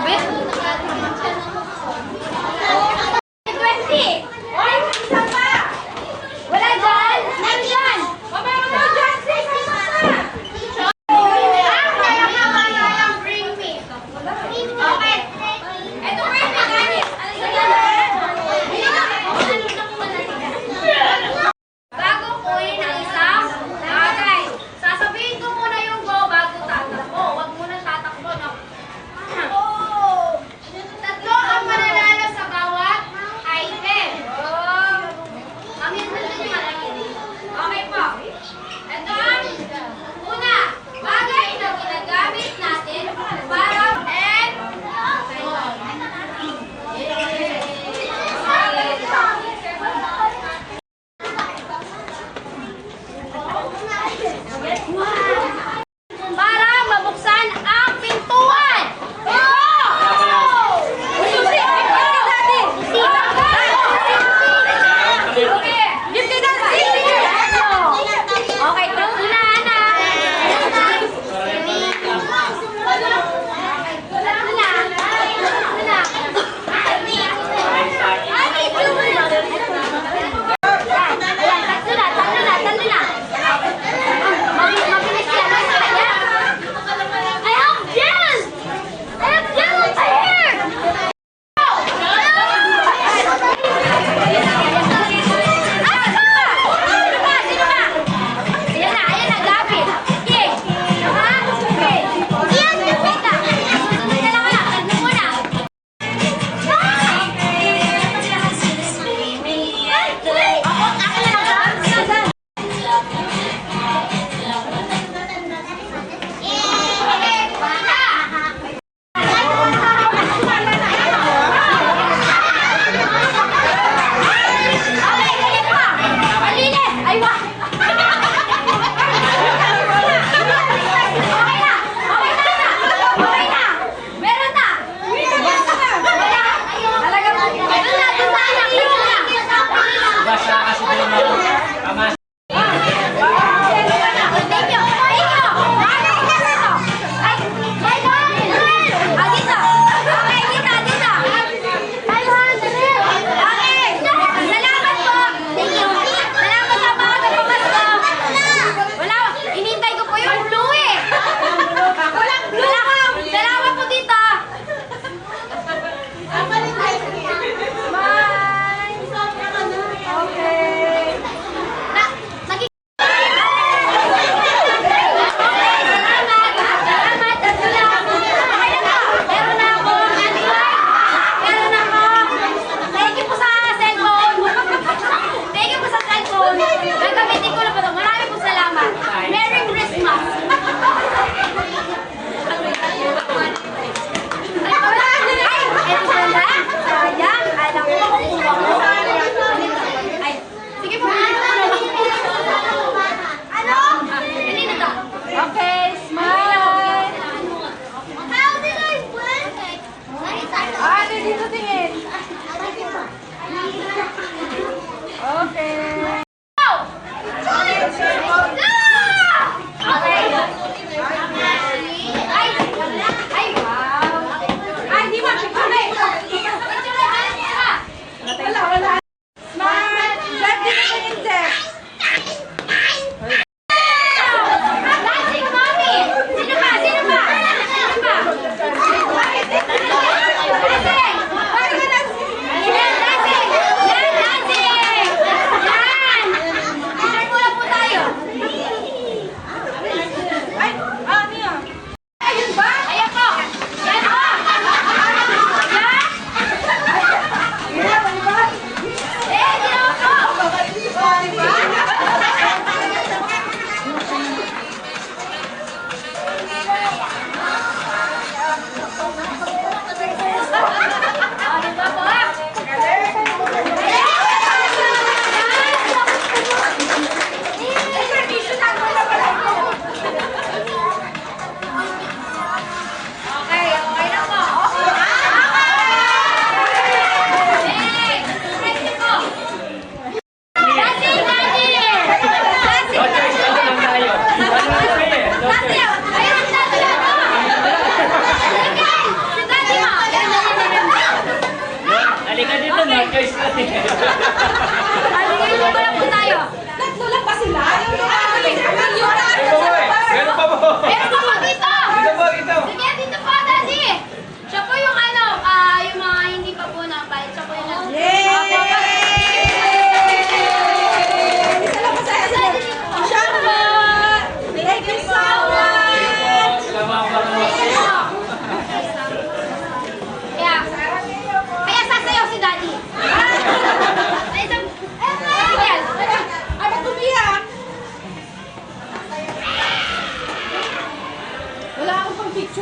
kabit? 20! Oy, isa pa! Wala dyan! Nandyan! Meron mo dyan! 6 pa! Bring me! Okay! Ito bring me, guys! Bago kuhin ang isang bagay, sasabihin ko muna yung go bago tatakbo. Huwag muna tatakbo, no?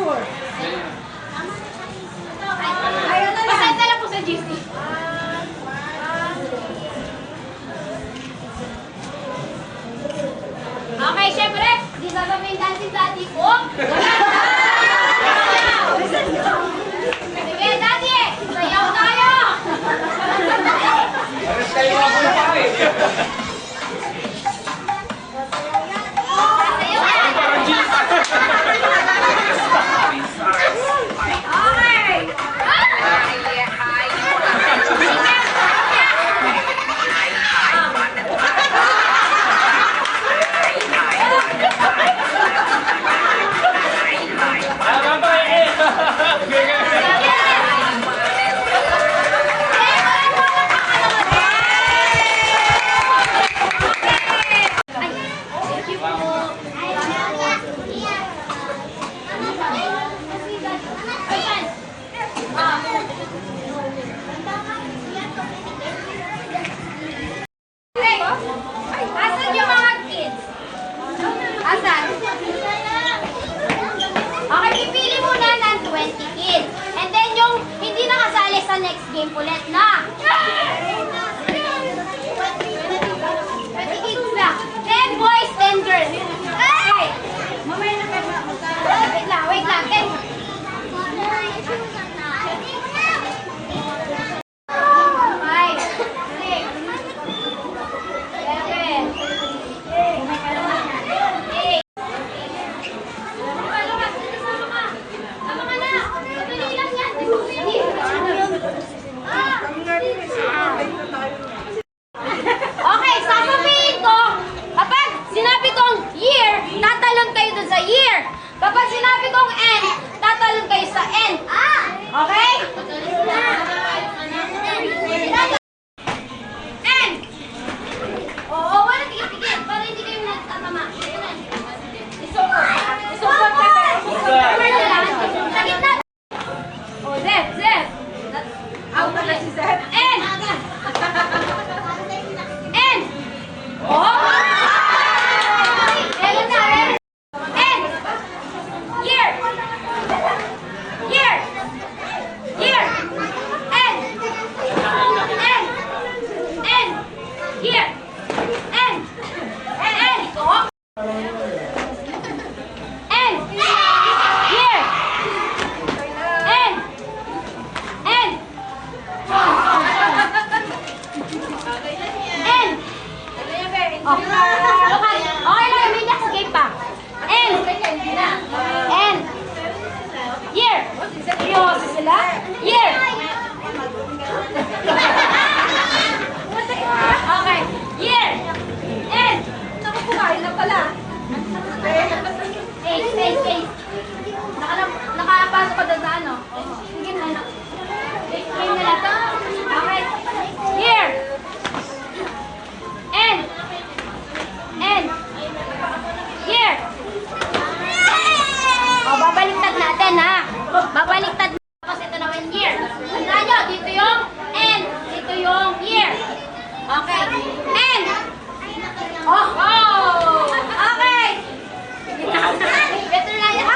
picture. Ayun na lang. Pasend na lang po sa GC. Okay, syempre, di sasabihin dancing daddy ko. Sige, daddy, sayaw tayo. Aras kayo ako na pa eh. Sayaw na. Okay. Tama ba eh? Asan yung mga kids? Asan? Okay, pipili muna ng 20 kids. And then yung hindi nakasali sa next game ulit na. 20 kids na. 10 boys, 10 girls. Okay. Wait lang. 10. Five, six, 7, 8. Tama ka na. Madali lang yan. Okay, sasabihin ko, kapag sinabi kong year, tatalon kayo dun sa year. Kapag sinabi kong end, tatalon kayo sa end. Okay? End! Oo, wala tigil-tigil. Para hindi kayo nagtatama. Isupot ka tayo. Sa gitna. Oh, Zeb. Out na si Zeb. End! End! Oh! End na, end! End! Year! Year! Year! End! End! End! Year! End! End! Oh! End! Year! End! End! End! Oh. Okay lang, may next game pa. End! End! Year! Seryoso sila? Year! Okay. Year! End! Naku, kumain na pala. Eight. Nakapasok ka doon sa ano? Sige na. Game na lang. Okay. Year! End! End! Year! O, babaliktad natin, ha? Babaliktad natin. Tapos ito naman year. Tandaan nyo, dito yung end. Dito yung year. Okay. End! Oh! Okay! Better na yan.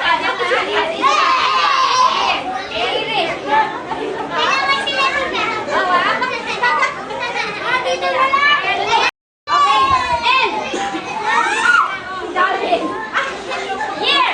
Year!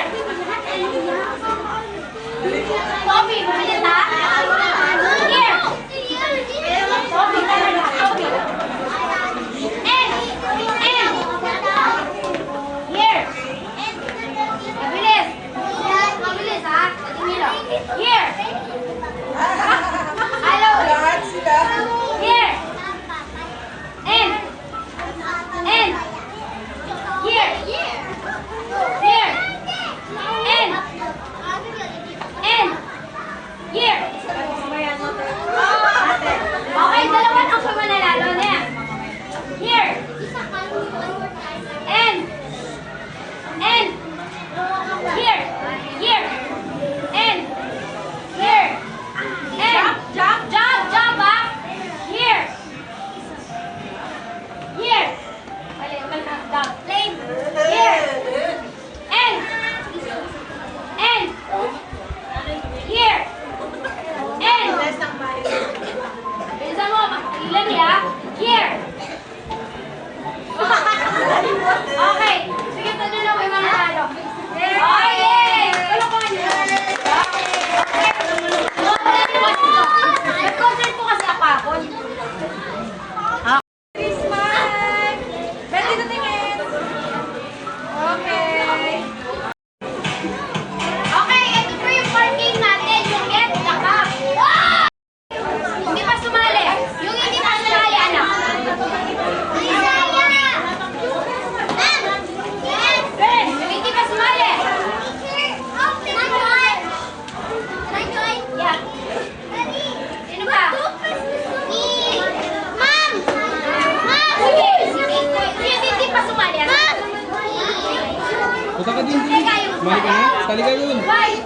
Talika yun. Why?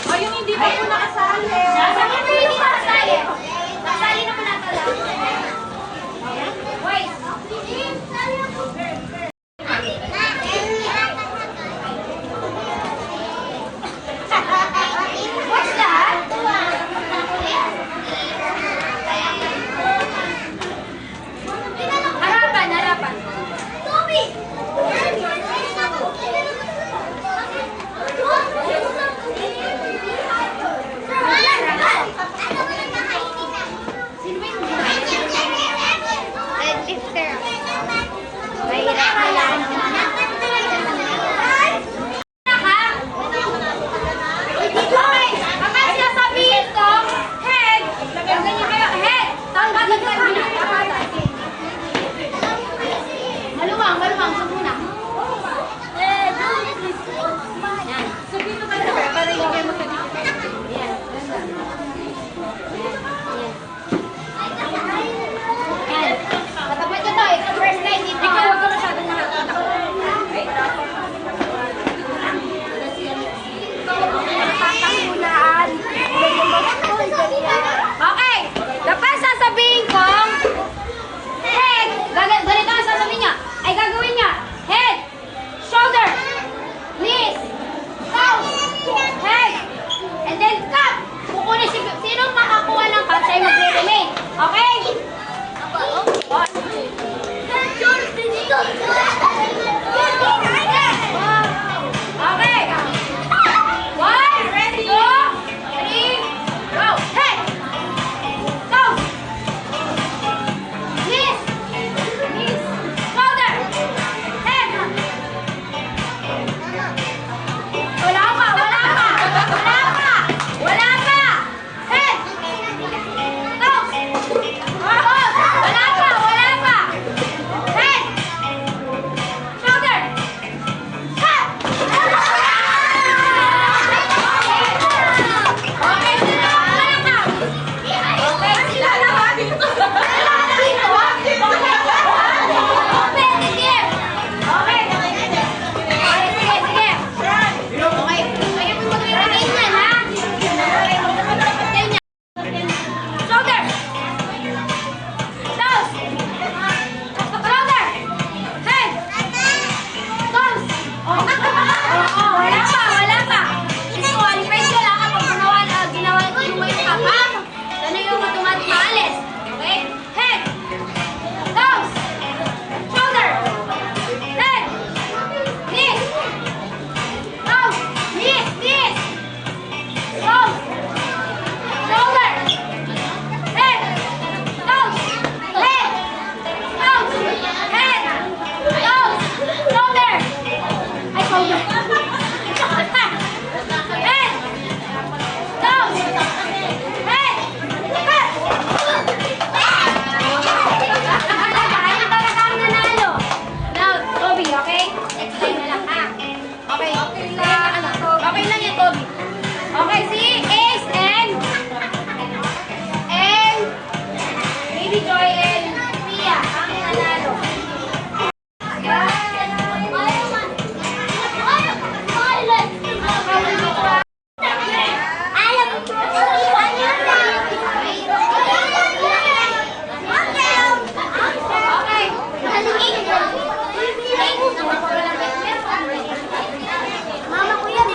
O, yung hindi pa po nakasali. Sabi mo hindi nakasali. Nakasali naman natin lang. Why? What's that? Harapan, harapan. Sino ba yung Okay, kapag sasabihin ko, head, ganyan kayo, head, tanggalan ka rin. Maluwang, maluwang, sa muna. Yan. Sabihin mo ka na para hindi kayo magkadikit. Yan, ganda. Yan. Katapat ko to, ito first line dito. Ikaw, huwag ka masyadong nakakita. Okay, kapag sasabihin kong head, ganito ang sasabihin niya, ay gagawin niya, head, shoulder, knees, toes, head, and then cup. Kukunin sino makakuha ng cup, siya ay magre-remain. Okay? Okay. 1, ready, 2, 3, go. Head. Toes. Knees. Shoulder. Head. Wala pa, wala pa. Wala pa. Wala pa. Head. Toes. Wala pa, wala pa. Head. Shoulder. Head. Okay, sila wala ka. Okay, sila lahat. Okay, sige. Okay, sige. Okay, kayo po mag-remain yan, ha? Okay, mag-remain yan. Shoulder. Toes. Shoulder. Head. Toes. Wala pa, wala pa. Disqualified ka lang kapag ginawa yung kapag. Sana yung automatic maalis. Okay? Head. Toes. Shoulder. Head. Knees. Toes. Knees. Knees. Toes. Shoulder. Head. Toes. Head. Toes. Head. Toes. Shoulder. Ay, shoulder. Head. Toes. Head. Cut. Ayun talaga ang nanalo. Now, Toby, okay? Next time na lang, ha? Okay. Okay lang yan, Toby. Okay, si Ace and Baby Joy and Pia ang nanalo. Mama ko yan.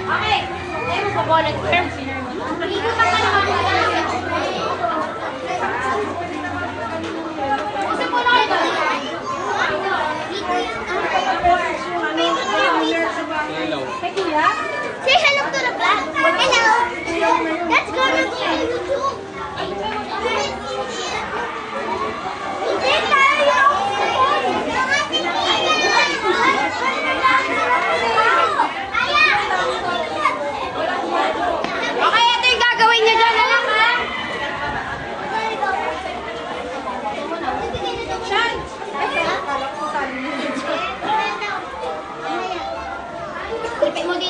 Okay. Ayaw mo pa bonnet term. Ikot ang ano mag-ulan. Gusto po na ito. Hello. Kay Kuya? Say hello to the vlog. Hello. Let's go to YouTube. Hindi tayo. Okay, ito yung gagawin niyo dyan na lang, ha? Sean! Ipit mo dito.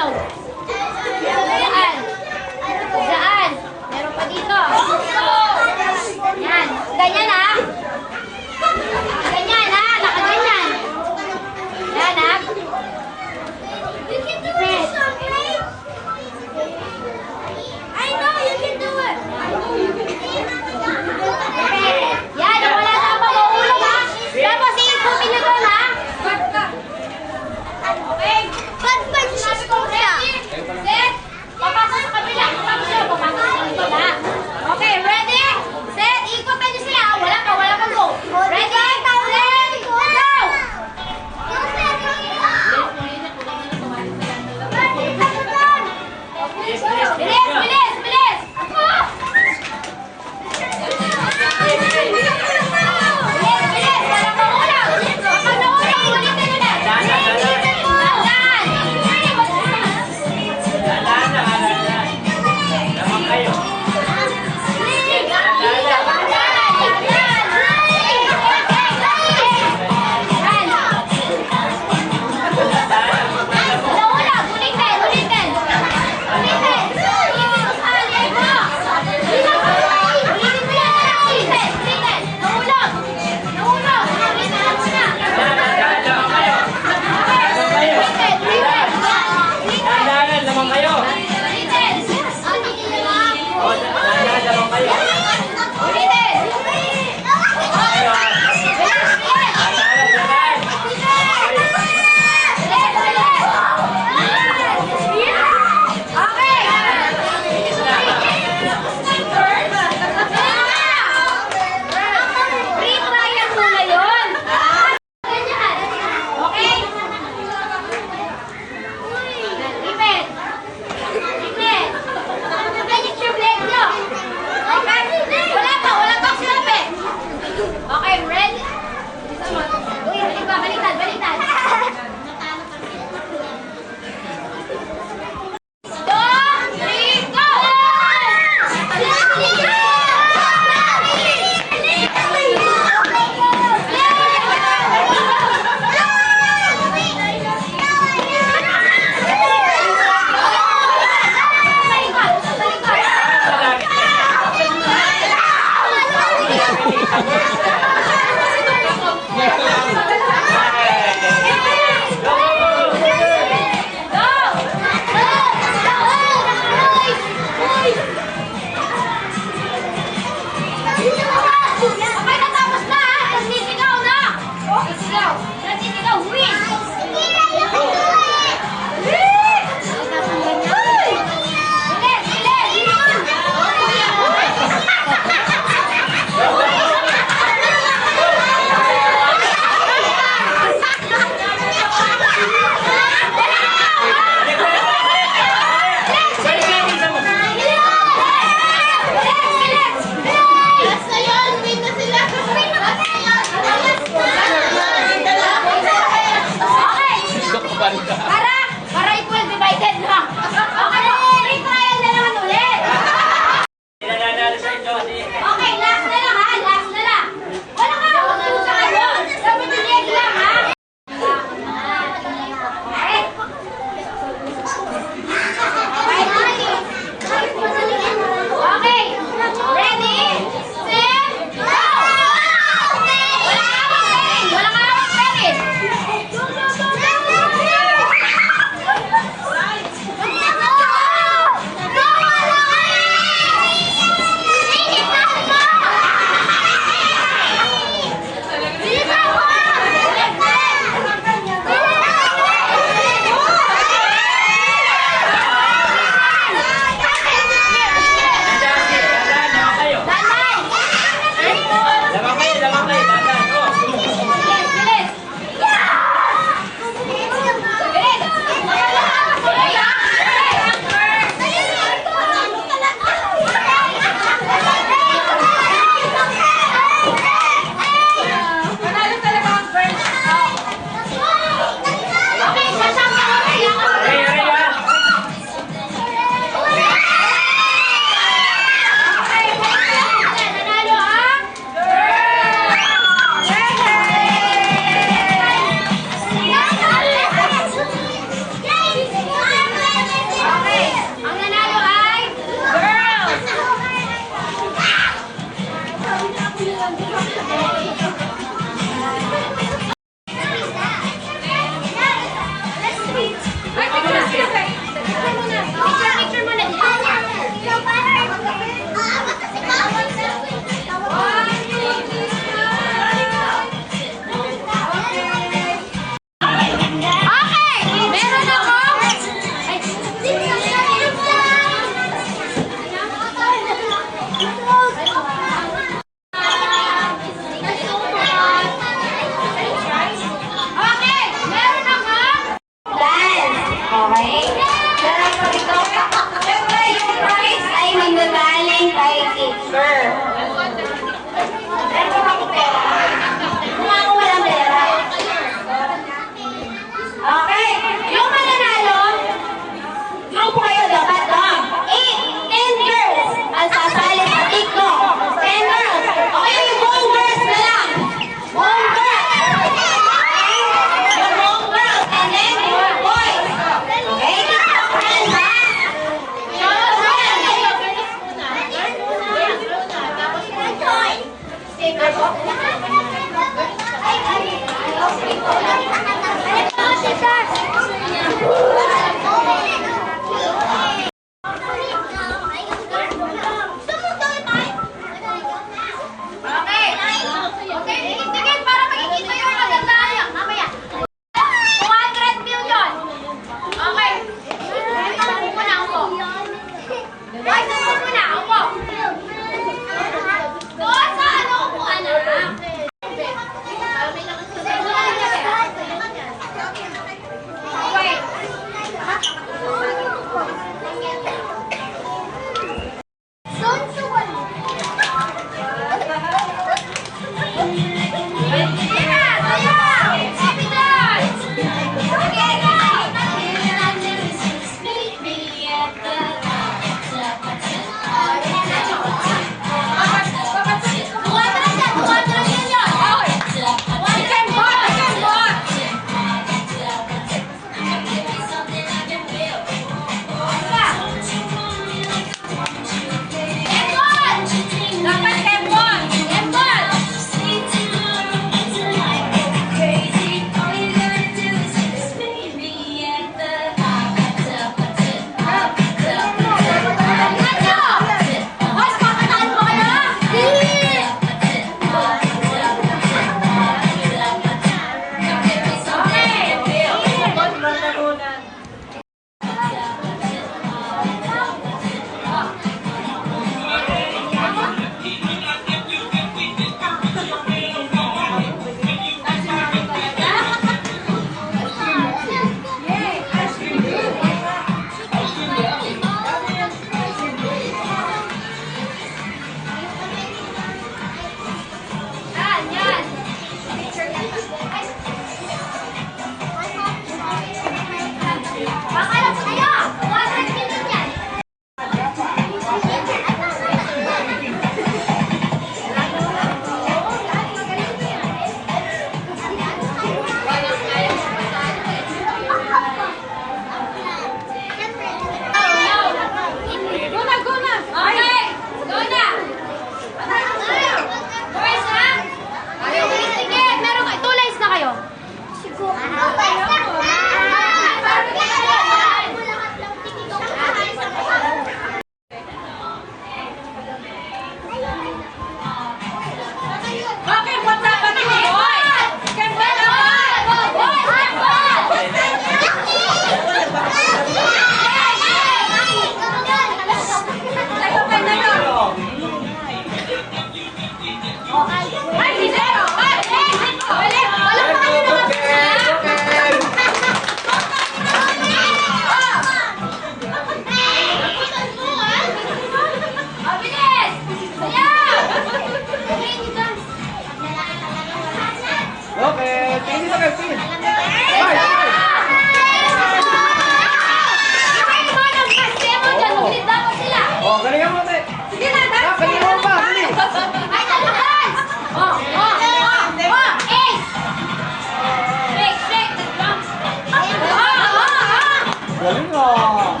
Galing ah.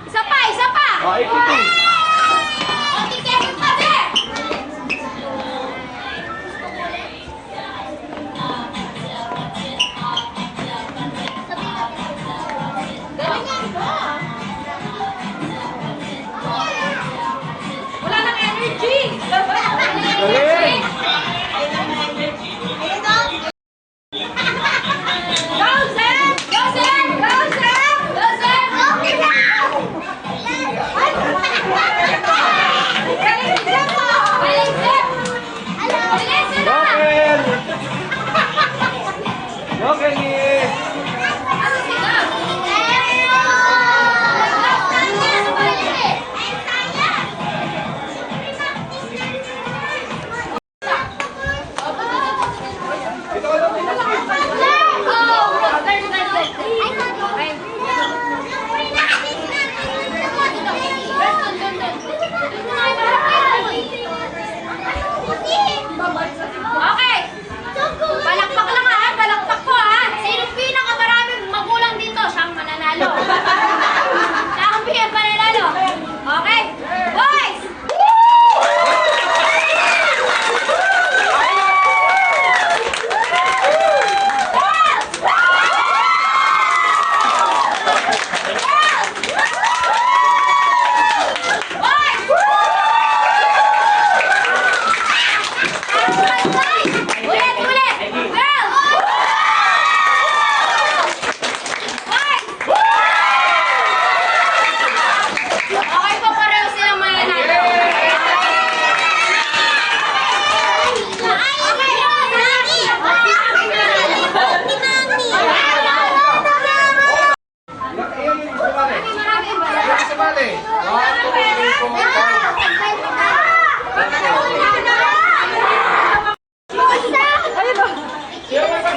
Isa pa, isa pa! Ah, ikitin. Okay, Kevin pa, be! Wala nang energy. Galing. Go, Sam! Go, Sam! Go, Sam! Go, Sam! Galing, Sam! Galing, Sam! Galing, Sam! Joker! Joker ni! Ano sila? Okay. Palakpak lang ha. Palakpak ko ha. Sinong pinakamaraming magulang dito? Siyang mananalo. Siya ang pinakamananalo. Okay? Boys! Ulit, ulit! Girls! Boys! Okay po, pareho silang mananalo.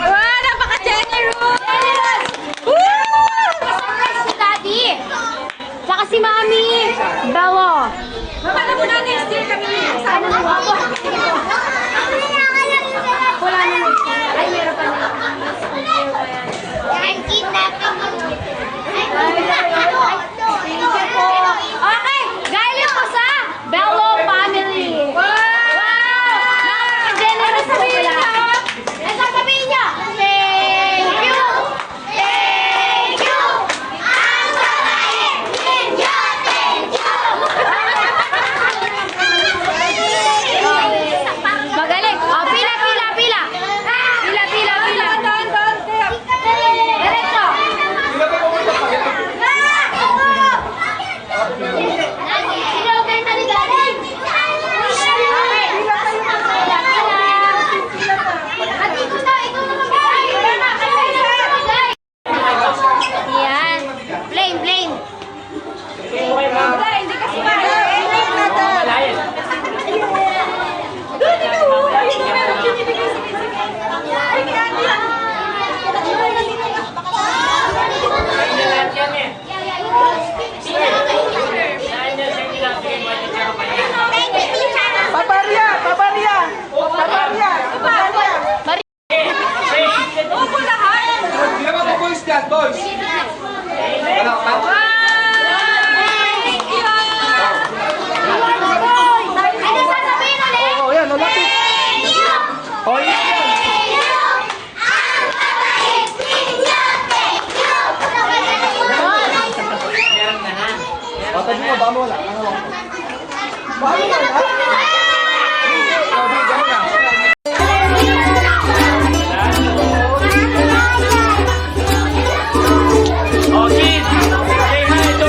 Wow, napaka-generous! Surprise si Daddy! Tsaka si Mami! Bawo! Paano mo na next year kami? Ano mo ako? Wala na. Ay, meron pa na. I'm kidnapping you. Thank you po. Okay, galing po sa Bello family. Wow! Napaka-generous po sila. Ano sasabihin niyo? Thank you! Thank you! Ang sabahin! Thank you! Thank you! Magaling. Oh, pila, pila, pila. Pila, pila, pila. Diretso. Sino kayo sa ligaling? Okay. At ito na, ito na mag-bigay. Yan. Flame, flame. Hindi kasi Malayan. Paparya! Paparya! Paparya! Paparya! Opo lahat! Hindi naman po boys dyan, boys. Wala ka pa? Thank you. Ano sasabihin ulit? Oo, yan, ulapit. Thank you. Oh, yan. Thank you. Ang sasabihin, thank you. Thank you. O, tabi mo, baka mo wala. Ano mo? Baka mo wala. Sabi, gano'n na. Oh, kids! Say hi to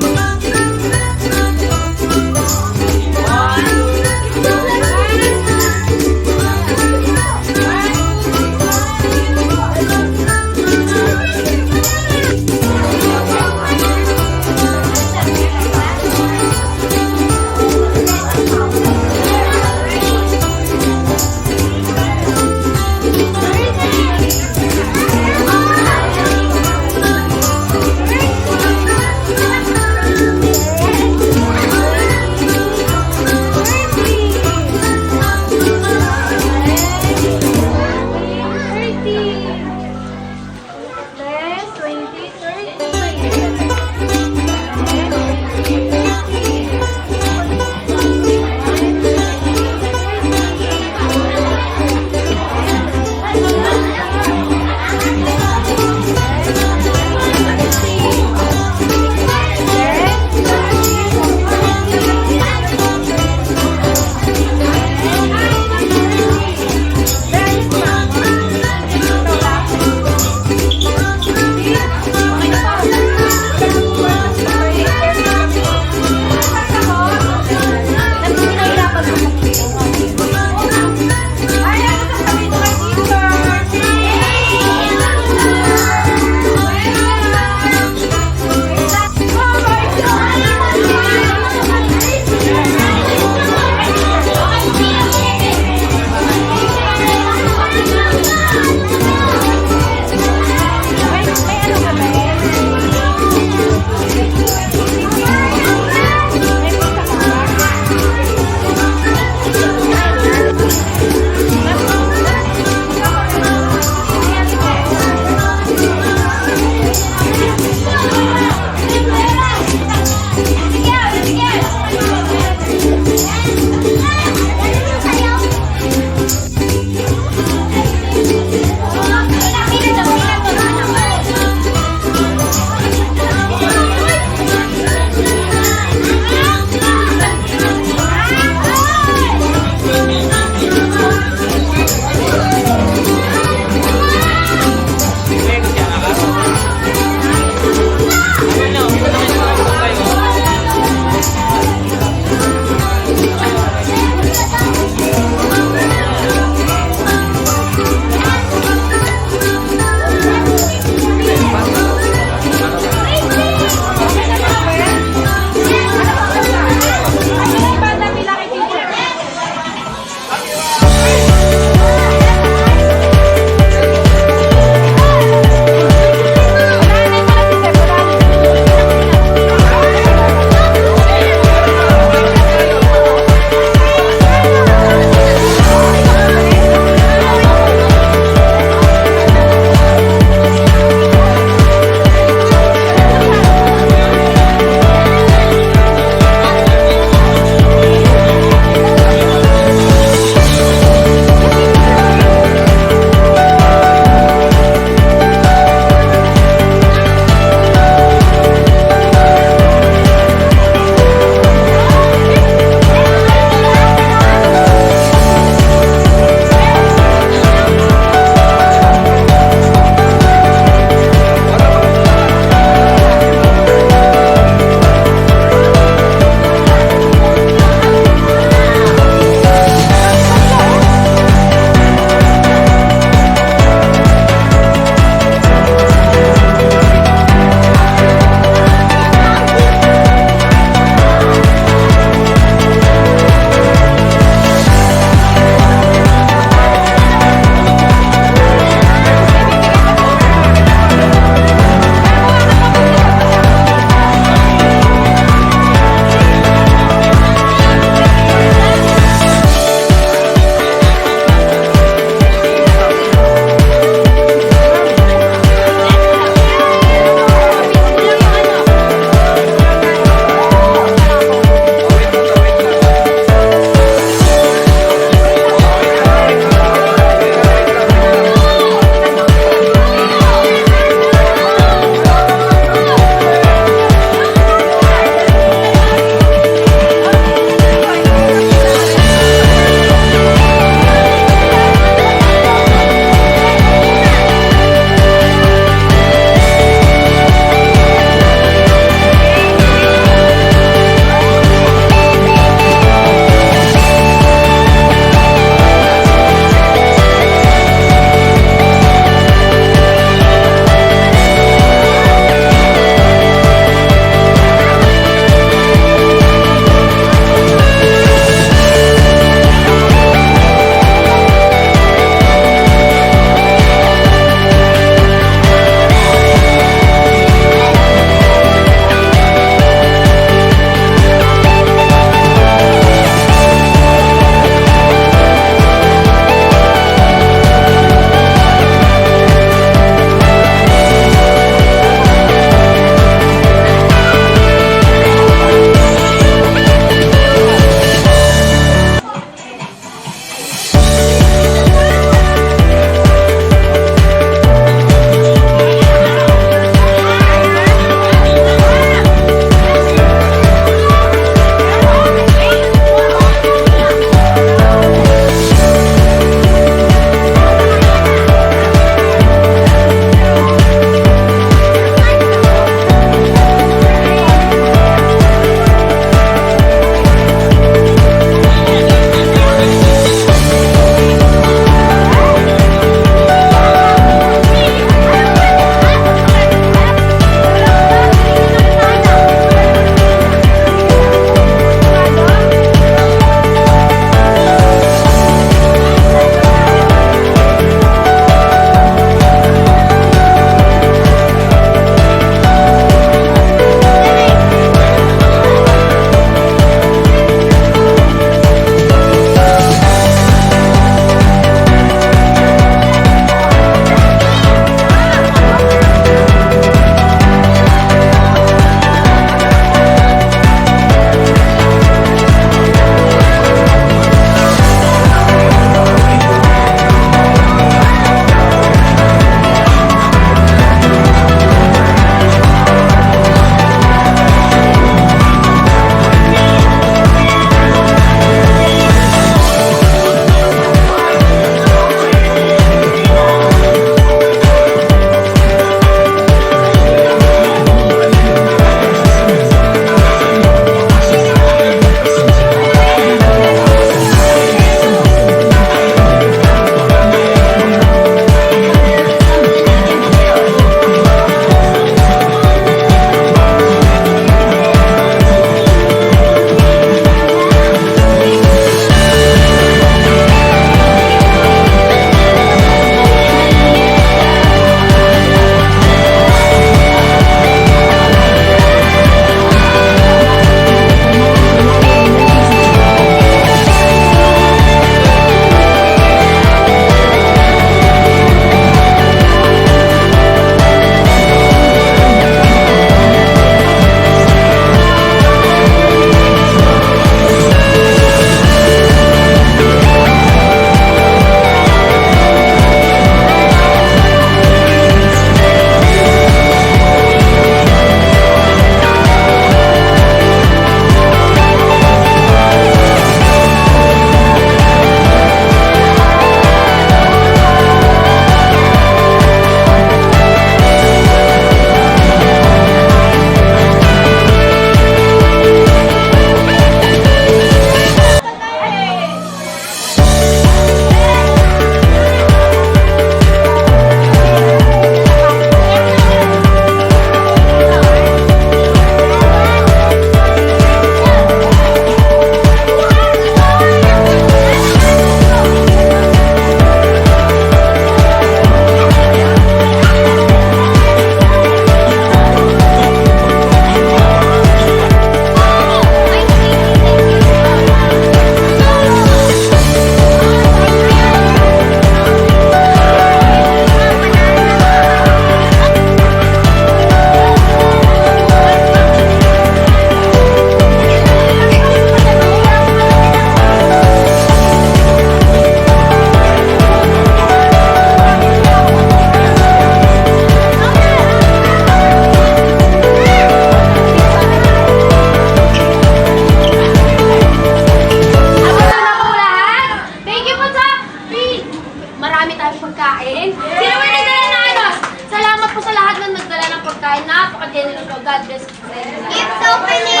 marami tayong pagkain. Sino ba nagdala ng ano? Salamat po sa lahat ng nagdala ng pagkain. Napaka-generous po. God bless po sa inyo. Gift opening!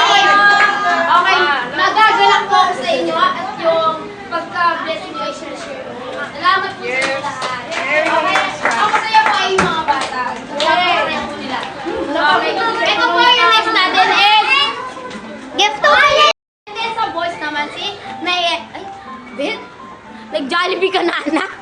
Okay, nagagalak po ako sa inyo at yung pagka-bless nyo ay share ko. Salamat po sa inyo lahat. Okay, ang masaya po ay yung mga bata. Napakasaya po nila. Okay, ito po yung next natin is Gift opening! and then sa boys naman si Nay... Ay, Beth? Nag-Jollibee ka na, anak.